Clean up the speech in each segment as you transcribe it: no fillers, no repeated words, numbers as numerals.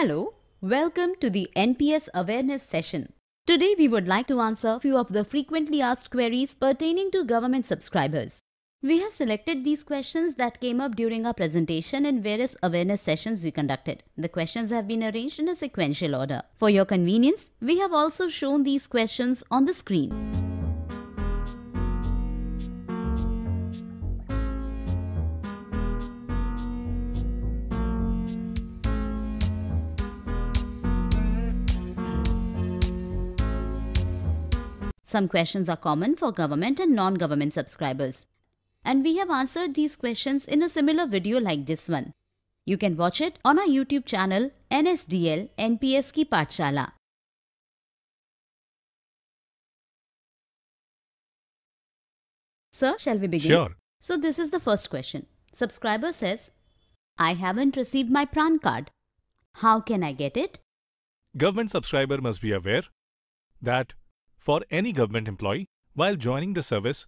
Hello, welcome to the NPS Awareness Session. Today we would like to answer few of the frequently asked queries pertaining to government subscribers. We have selected these questions that came up during our presentation in various awareness sessions we conducted. The questions have been arranged in a sequential order. For your convenience, we have also shown these questions on the screen. Some questions are common for government and non-government subscribers. And we have answered these questions in a similar video like this one. You can watch it on our YouTube channel NSDL NPS Ki Pathshala. Sir, shall we begin? Sure. So this is the first question. Subscriber says, I haven't received my PRAN card. How can I get it? Government subscriber must be aware that for any government employee, while joining the service,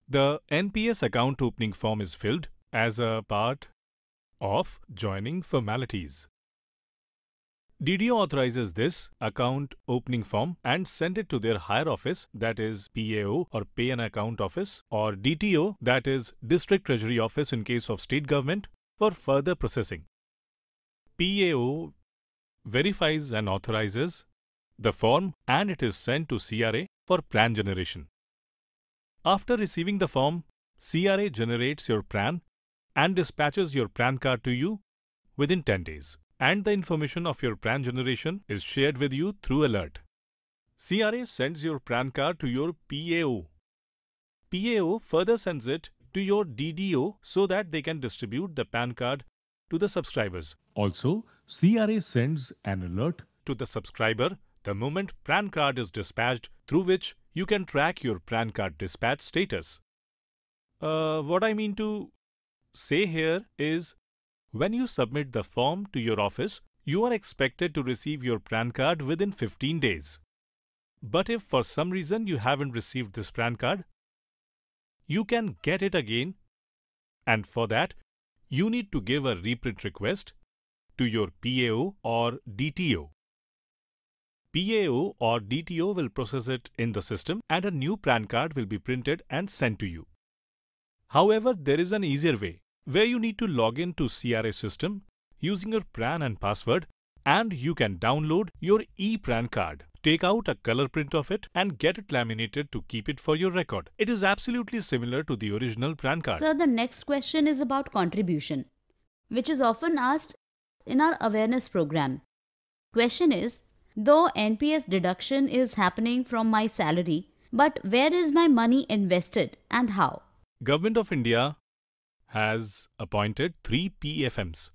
the NPS account opening form is filled as a part of joining formalities. DDO authorizes this account opening form and send it to their higher office, that is PAO or Pay an Account Office, or DTO, that is District Treasury Office in case of state government, for further processing. PAO verifies and authorizes the form and it is sent to CRA for PRAN generation. After receiving the form, CRA generates your PRAN and dispatches your PRAN card to you within 10 days. And the information of your PRAN generation is shared with you through alert. CRA sends your PRAN card to your PAO. PAO further sends it to your DDO so that they can distribute the PAN card to the subscribers. Also, CRA sends an alert To the subscriber the moment PRAN card is dispatched, through which you can track your PRAN card dispatch status. What I mean to say here is, when you submit the form to your office, you are expected to receive your PRAN card within 15 days. But if for some reason you haven't received this PRAN card, you can get it again, and for that, you need to give a reprint request to your PAO or DTO. PAO or DTO will process it in the system and a new PRAN card will be printed and sent to you. However, there is an easier way where you need to log in to CRA system using your PRAN and password, and you can download your ePRAN card. Take out a color print of it and get it laminated to keep it for your record. It is absolutely similar to the original PRAN card. Sir, the next question is about contribution, which is often asked in our awareness program. Question is, though NPS deduction is happening from my salary, but where is my money invested and how? Government of India has appointed 3 PFMs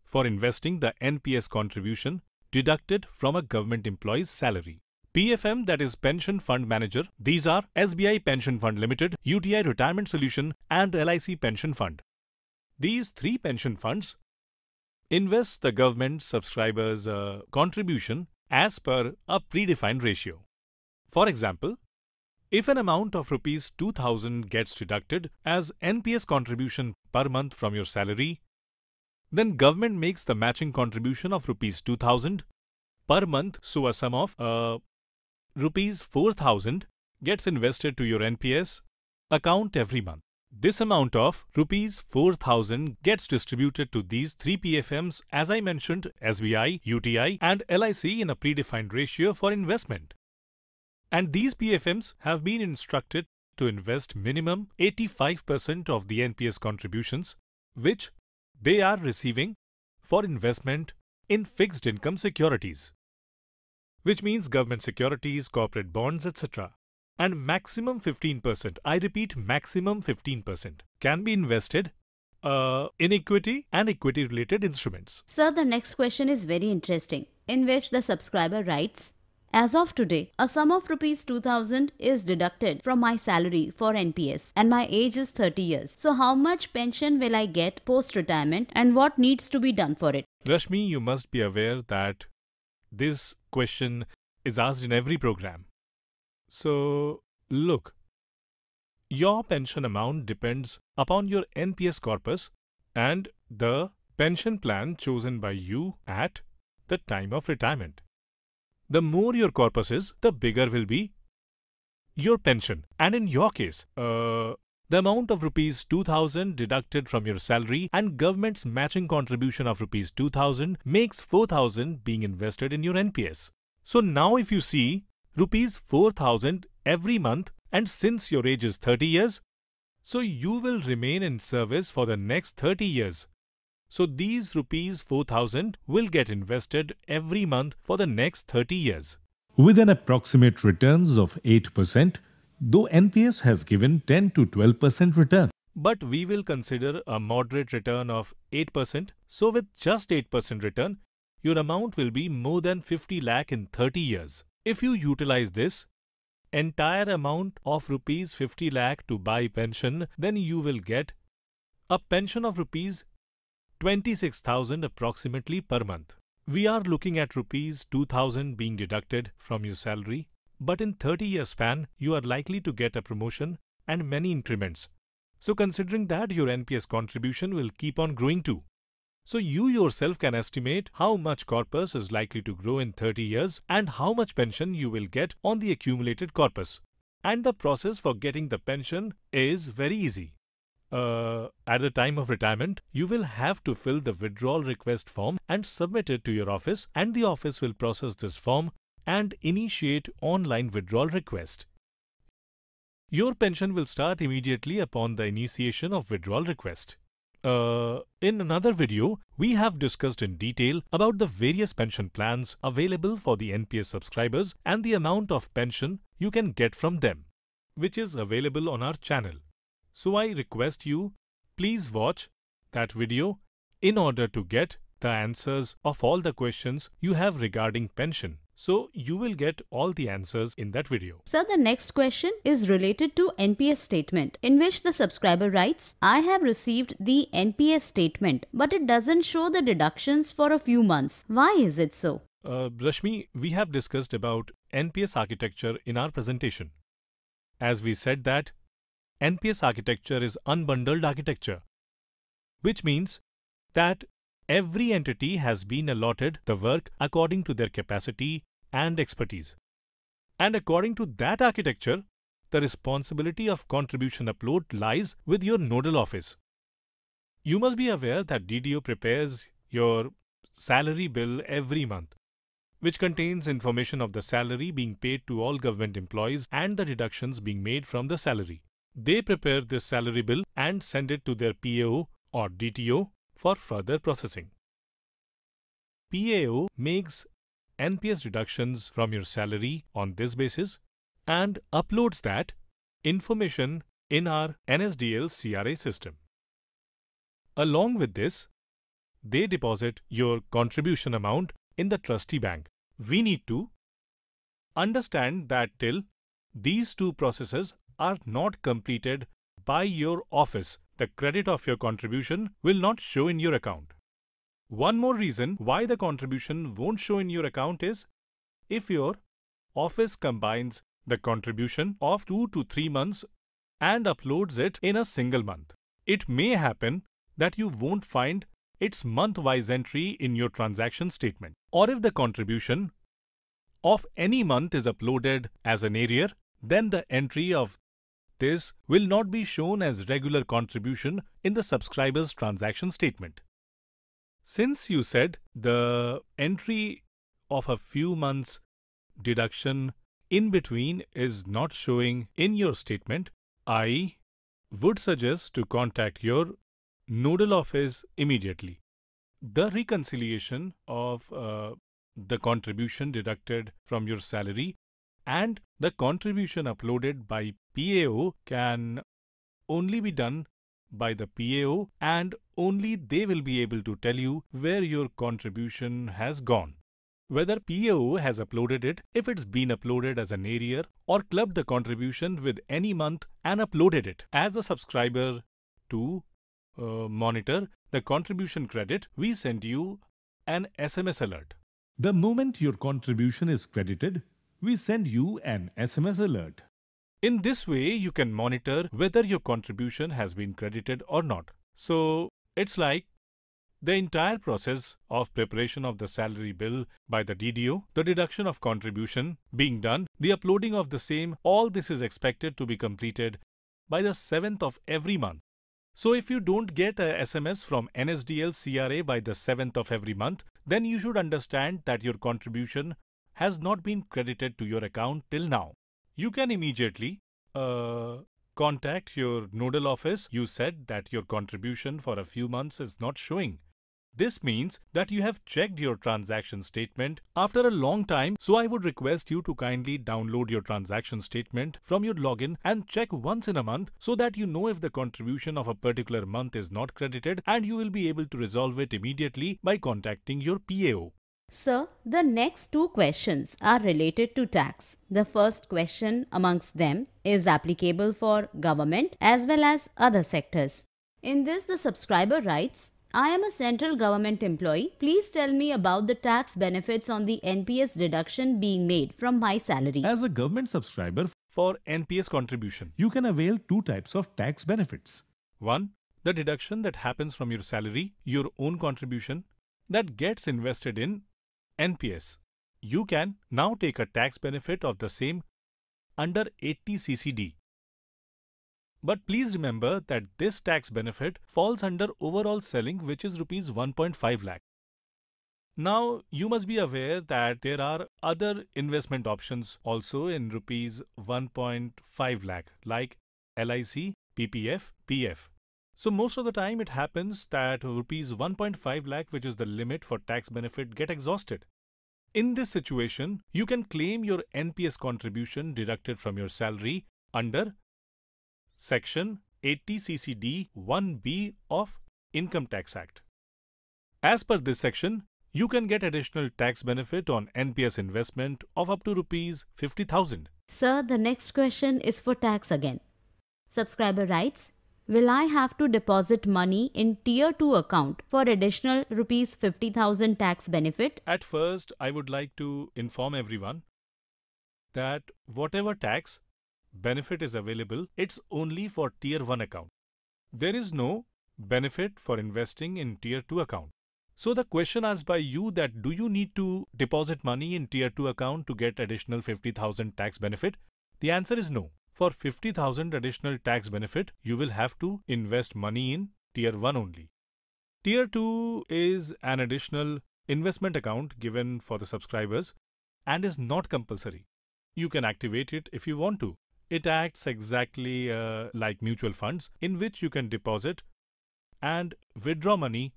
for investing the NPS contribution deducted from a government employee's salary. PFM, that is Pension Fund Manager. These are SBI Pension Fund Limited, UTI Retirement Solution and LIC Pension Fund. These 3 pension funds invest the government subscribers' contribution as per a predefined ratio. For example, if an amount of rupees 2000 gets deducted as NPS contribution per month from your salary, then government makes the matching contribution of rupees 2000 per month, so a sum of rupees 4000 gets invested to your NPS account every month. This amount of rupees 4000 gets distributed to these 3 PFMs, as I mentioned, SBI, UTI and LIC in a predefined ratio for investment. And these PFMs have been instructed to invest minimum 85% of the NPS contributions, which they are receiving for investment in fixed income securities, which means government securities, corporate bonds, etc. And maximum 15%, I repeat, maximum 15% can be invested in equity and equity-related instruments. Sir, the next question is very interesting, in which the subscriber writes, as of today, a sum of rupees 2000 is deducted from my salary for NPS and my age is 30 years. So how much pension will I get post-retirement and what needs to be done for it? Rashmi, you must be aware that this question is asked in every program. So, look, your pension amount depends upon your NPS corpus and the pension plan chosen by you at the time of retirement. The more your corpus is, the bigger will be your pension. And in your case, the amount of rupees 2000 deducted from your salary and government's matching contribution of rupees 2000 makes 4000 being invested in your NPS. So now if you see rupees 4000 every month, and since your age is 30 years, so you will remain in service for the next 30 years. So these rupees 4000 will get invested every month for the next 30 years. With an approximate returns of 8%, though NPS has given 10 to 12% return. But we will consider a moderate return of 8%. So with just 8% return, your amount will be more than 50 lakh in 30 years. If you utilize this entire amount of rupees 50 lakh to buy pension, then you will get a pension of rupees 26,000 approximately per month. We are looking at rupees 2000 being deducted from your salary, but in 30-year span, you are likely to get a promotion and many increments. So considering that, your NPS contribution will keep on growing too. So you yourself can estimate how much corpus is likely to grow in 30 years and how much pension you will get on the accumulated corpus. And the process for getting the pension is very easy. At the time of retirement, you will have to fill the withdrawal request form and submit it to your office, and the office will process this form and initiate online withdrawal request. Your pension will start immediately upon the initiation of withdrawal request. In another video, we have discussed in detail about the various pension plans available for the NPS subscribers and the amount of pension you can get from them, which is available on our channel. So I request you, please watch that video in order to get the answers of all the questions you have regarding pension. So you will get all the answers in that video. So the next question is related to NPS statement, in which the subscriber writes, I have received the NPS statement, but it doesn't show the deductions for a few months. Why is it so? Rashmi, we have discussed about NPS architecture in our presentation. As we said that NPS architecture is unbundled architecture, which means that every entity has been allotted the work according to their capacity and expertise. And according to that architecture, the responsibility of contribution upload lies with your nodal office. You must be aware that DDO prepares your salary bill every month, which contains information of the salary being paid to all government employees and the deductions being made from the salary. They prepare this salary bill and send it to their PAO or DTO for further processing. PAO makes NPS deductions from your salary on this basis and uploads that information in our NSDL CRA system. Along with this, they deposit your contribution amount in the trustee bank. We need to understand that till these two processes are not completed by your office, the credit of your contribution will not show in your account. One more reason why the contribution won't show in your account is if your office combines the contribution of 2 to 3 months and uploads it in a single month. It may happen that you won't find its month-wise entry in your transaction statement. Or if the contribution of any month is uploaded as an arrear, then the entry of this will not be shown as regular contribution in the subscriber's transaction statement. Since you said the entry of a few months deduction in between is not showing in your statement, I would suggest to contact your nodal office immediately. The reconciliation of the contribution deducted from your salary and the contribution uploaded by PAO can only be done by the PAO, and only they will be able to tell you where your contribution has gone. Whether PAO has uploaded it, if it's been uploaded as an arrear, or clubbed the contribution with any month and uploaded it. As a subscriber to monitor the contribution credit, we send you an SMS alert. The moment your contribution is credited, we send you an SMS alert. In this way, you can monitor whether your contribution has been credited or not. So, it's like The entire process of preparation of the salary bill by the DDO, the deduction of contribution being done, the uploading of the same, all this is expected to be completed by the 7th of every month. So if you don't get a SMS from NSDL CRA by the 7th of every month, then you should understand that your contribution has not been credited to your account till now. You can immediately contact your nodal office. You said that your contribution for a few months is not showing. This means that you have checked your transaction statement after a long time, so I would request you to kindly download your transaction statement from your login and check once in a month so that you know if the contribution of a particular month is not credited, and you will be able to resolve it immediately by contacting your PAO. Sir, the next two questions are related to tax. The first question amongst them is applicable for government as well as other sectors. In this, the subscriber writes, I am a central government employee. Please tell me about the tax benefits on the NPS deduction being made from my salary. As a government subscriber, For NPS contribution, you can avail two types of tax benefits. 1. The deduction that happens from your salary, your own contribution, that gets invested in NPS. You can now take a tax benefit of the same under 80 CCD. But please remember that this tax benefit falls under overall selling, which is rupees 1.5 lakh. Now, you must be aware that there are other investment options also in rupees 1.5 lakh like LIC, PPF, PF. So most of the time it happens that rupees 1.5 lakh, which is the limit for tax benefit, get exhausted. In this situation, you can claim your NPS contribution deducted from your salary under Section 80 CCD 1B of Income Tax Act. As per this section, you can get additional tax benefit on NPS investment of up to rupees 50,000. Sir, the next question is for tax again. Subscriber writes, will I have to deposit money in Tier 2 account for additional rupees 50,000 tax benefit? At first, I would like to inform everyone that whatever tax benefit is available, it's only for Tier 1 account. There is no benefit for investing in Tier 2 account. So the question asked by you that do you need to deposit money in Tier 2 account to get additional 50,000 tax benefit? The answer is no. For 50,000 additional tax benefit, you will have to invest money in Tier 1 only. Tier 2 is an additional investment account given for the subscribers and is not compulsory. You can activate it if you want to. It acts exactly like mutual funds in which you can deposit and withdraw money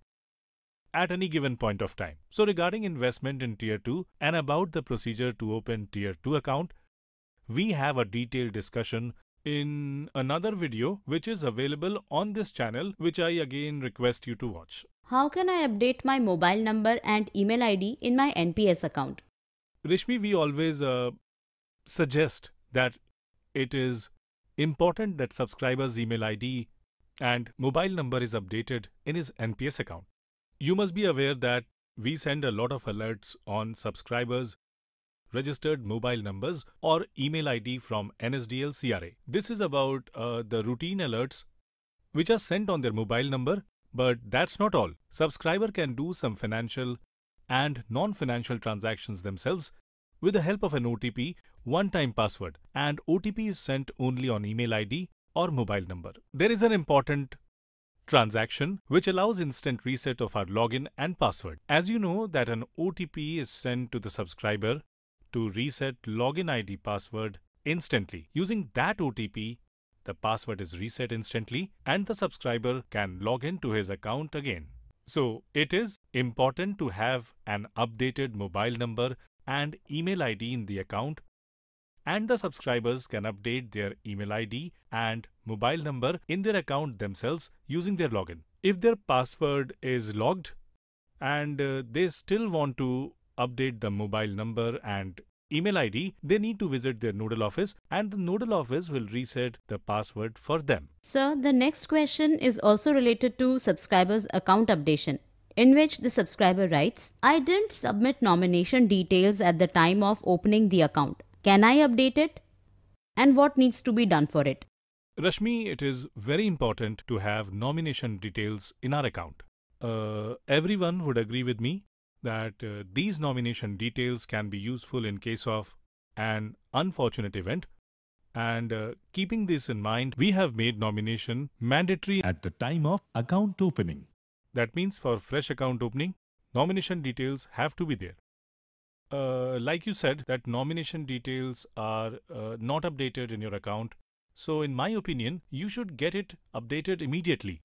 at any given point of time. So regarding investment in Tier 2 and about the procedure to open Tier 2 account, we have a detailed discussion in another video which is available on this channel, which I again request you to watch. How can I update my mobile number and email ID in my NPS account? Rishmi, we always suggest that it is important that subscriber's email ID and mobile number is updated in his NPS account. You must be aware that we send a lot of alerts on subscribers' registered mobile numbers or email ID from NSDL CRA. This is about the routine alerts which are sent on their mobile number, but that's not all. Subscriber can do some financial and non-financial transactions themselves with the help of an OTP, one-time password, and OTP is sent only on email ID or mobile number. There is an important transaction which allows instant reset of our login and password. As you know that an OTP is sent to the subscriber to reset login ID password instantly. Using that OTP, the password is reset instantly and the subscriber can log in to his account again. So it is important to have an updated mobile number and email ID in the account, and the subscribers can update their email ID and mobile number in their account themselves using their login. If their password is logged and they still want to update the mobile number and email ID, they need to visit their nodal office and the nodal office will reset the password for them. Sir, the next question is also related to subscribers' account updation, in which the subscriber writes, I didn't submit nomination details at the time of opening the account. Can I update it? And what needs to be done for it? Rashmi, it is very important to have nomination details in our account. Everyone would agree with me that these nomination details can be useful in case of an unfortunate event. And keeping this in mind, we have made nomination mandatory. At the time of account opening. That means for fresh account opening, nomination details have to be there. Like you said, that nomination details are not updated in your account. So in my opinion, you should get it updated immediately.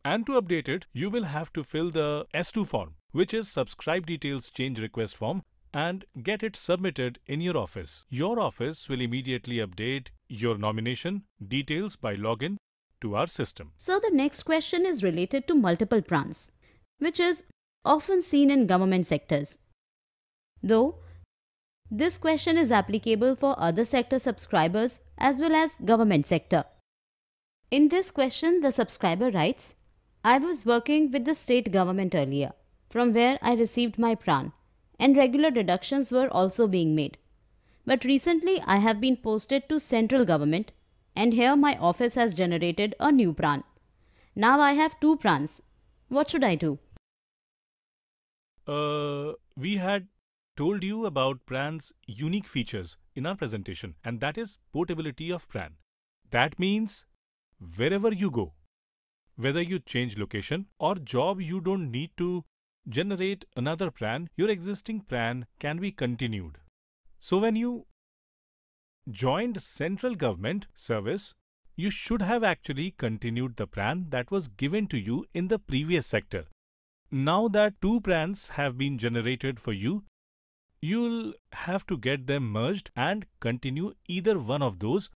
And to update it, you will have to fill the S2 form, which is Subscribe Details Change Request form, and get it submitted in your office. Your office will immediately update your nomination details by login to our system. So the next question is related to multiple PRANs, which is often seen in government sectors. Though this question is applicable for other sector subscribers as well as government sector. In this question, the subscriber writes, I was working with the state government earlier, from where I received my PRAN, and regular deductions were also being made. But recently I have been posted to central government, and here my office has generated a new PRAN. Now I have 2 PRANs. What should I do? We had told you about PRAN's unique features in our presentation, and that is portability of PRAN. That means wherever you go, whether you change location or job, you don't need to generate another PRAN. Your existing PRAN can be continued. So when you joined central government service, you should have actually continued the PRAN that was given to you in the previous sector. Now that 2 PRANs have been generated for you, you'll have to get them merged and continue either one of those.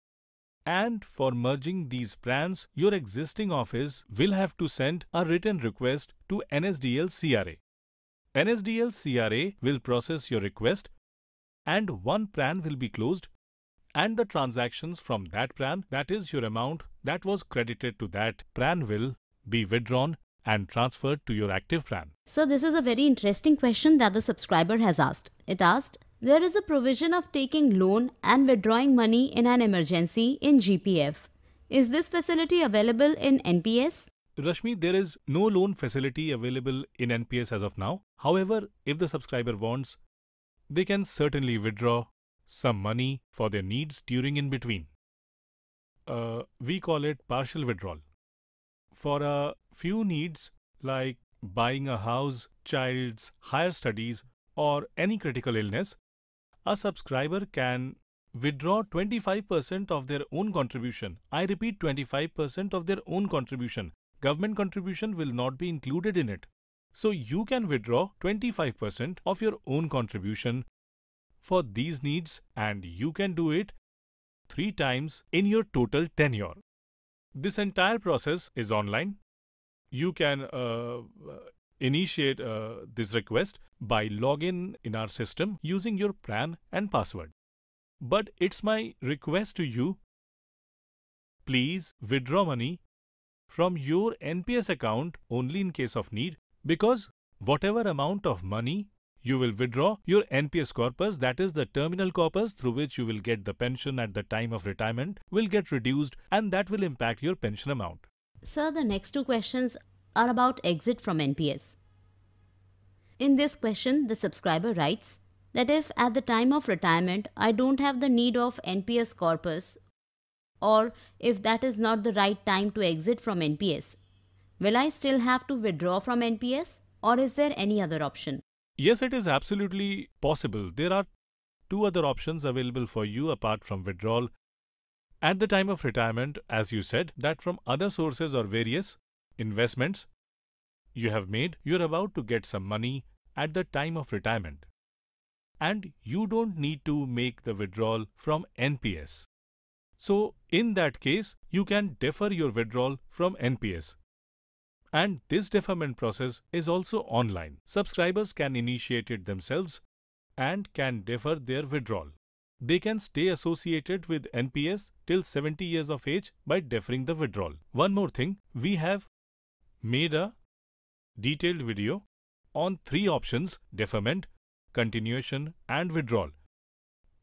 And for merging these PRANs, your existing office will have to send a written request to NSDL CRA. NSDL CRA will process your request, and 1 PRAN will be closed, and the transactions from that PRAN, that is your amount that was credited to that PRAN, will be withdrawn and transferred to your active PRAN. So this is a very interesting question that the subscriber has asked. It asked, there is a provision of taking loan and withdrawing money in an emergency in GPF. Is this facility available in NPS? Rashmi, there is no loan facility available in NPS as of now. However, if the subscriber wants, they can certainly withdraw some money for their needs during in between. We call it partial withdrawal. For a few needs like buying a house, child's higher studies, or any critical illness, a subscriber can withdraw 25% of their own contribution. I repeat, 25% of their own contribution. Government contribution will not be included in it. So you can withdraw 25% of your own contribution for these needs, and you can do it 3 times in your total tenure. This entire process is online. You can initiate this request by login in our system using your PRAN and password. But it's my request to you, please withdraw money from your NPS account only in case of need, because whatever amount of money you will withdraw, your NPS corpus, that is the terminal corpus through which you will get the pension at the time of retirement, will get reduced, and that will impact your pension amount. Sir, the next 2 questions are about exit from NPS. In this question, the subscriber writes that if at the time of retirement I don't have the need of NPS corpus, or if that is not the right time to exit from NPS, will I still have to withdraw from NPS, or is there any other option? Yes, it is absolutely possible. There are 2 other options available for you apart from withdrawal. At the time of retirement, as you said, that from other sources or various investments you have made, you're about to get some money at the time of retirement. And you don't need to make the withdrawal from NPS. So in that case, you can defer your withdrawal from NPS. And this deferment process is also online. Subscribers can initiate it themselves and can defer their withdrawal. They can stay associated with NPS till 70 years of age by deferring the withdrawal. One more thing, we have made a detailed video on 3 options: deferment, continuation and withdrawal,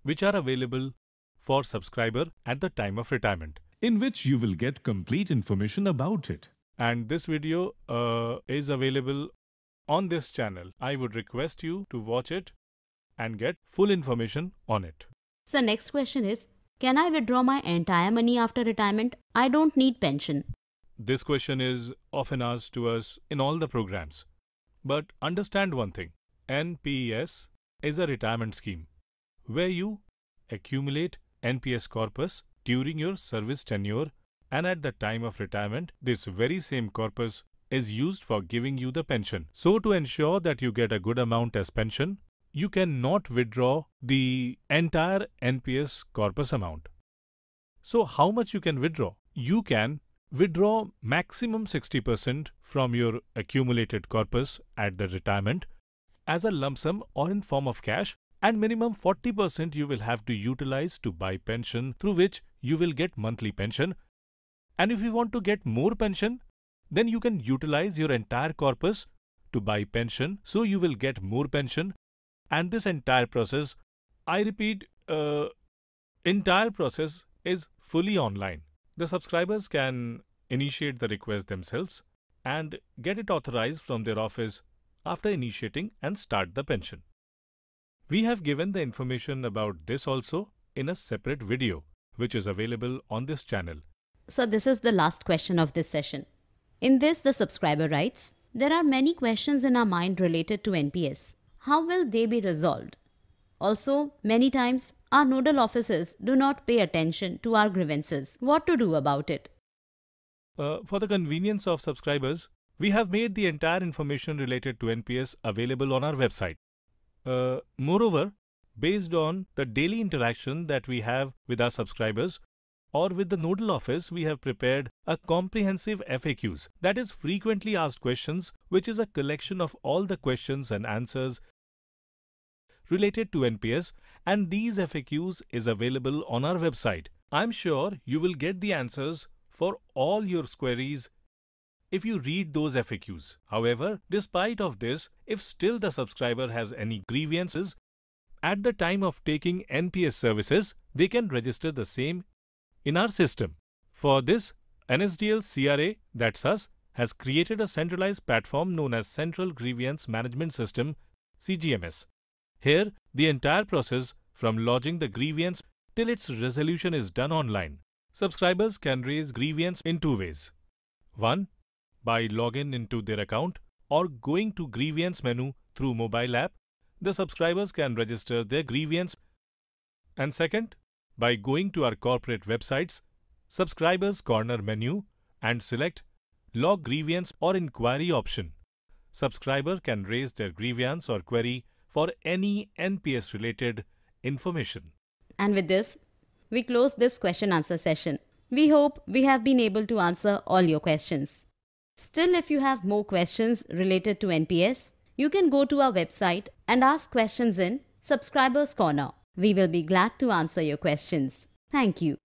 which are available for subscriber at the time of retirement, in which you will get complete information about it. and this video is available on this channel. I would request you to watch it and get full information on it. So next question is, can I withdraw my entire money after retirement? I don't need pension. This question is often asked to us in all the programs. But understand one thing, NPS is a retirement scheme where you accumulate NPS corpus during your service tenure, and at the time of retirement, this very same corpus is used for giving you the pension. So to ensure that you get a good amount as pension, you cannot withdraw the entire NPS corpus amount. So how much you can withdraw? You can withdraw maximum 60% from your accumulated corpus at the retirement as a lump sum or in form of cash, and minimum 40% you will have to utilize to buy pension, through which you will get monthly pension. And if you want to get more pension, then you can utilize your entire corpus to buy pension, so you will get more pension. And this entire process, I repeat, entire process is fully online. The subscribers can initiate the request themselves and get it authorized from their office after initiating and start the pension. We have given the information about this also in a separate video, which is available on this channel. So this is the last question of this session. In this, the subscriber writes, there are many questions in our mind related to NPS. How will they be resolved? Also, many times, our nodal officers do not pay attention to our grievances. What to do about it? For the convenience of subscribers, we have made the entire information related to NPS available on our website. Moreover, based on the daily interaction that we have with our subscribers or with the nodal office, we have prepared a comprehensive FAQs, that is frequently asked questions, which is a collection of all the questions and answers related to NPS, and these FAQs is available on our website. I'm sure you will get the answers for all your queries if you read those FAQs. However, despite of this, if still the subscriber has any grievances, at the time of taking NPS services, they can register the same in our system. For this, NSDL CRA, that's us, has created a centralized platform known as Central Grievance Management System, CGMS. Here, the entire process from lodging the grievance till its resolution is done online. Subscribers can raise grievance in two ways. One, by logging into their account or going to grievance menu through mobile app, the subscribers can register their grievance. And second, by going to our corporate websites, subscribers corner menu and select log grievance or inquiry option. Subscriber can raise their grievance or query for any NPS related information. And with this, we close this question answer session. We hope we have been able to answer all your questions. Still, if you have more questions related to NPS, you can go to our website and ask questions in Subscribers Corner. We will be glad to answer your questions. Thank you.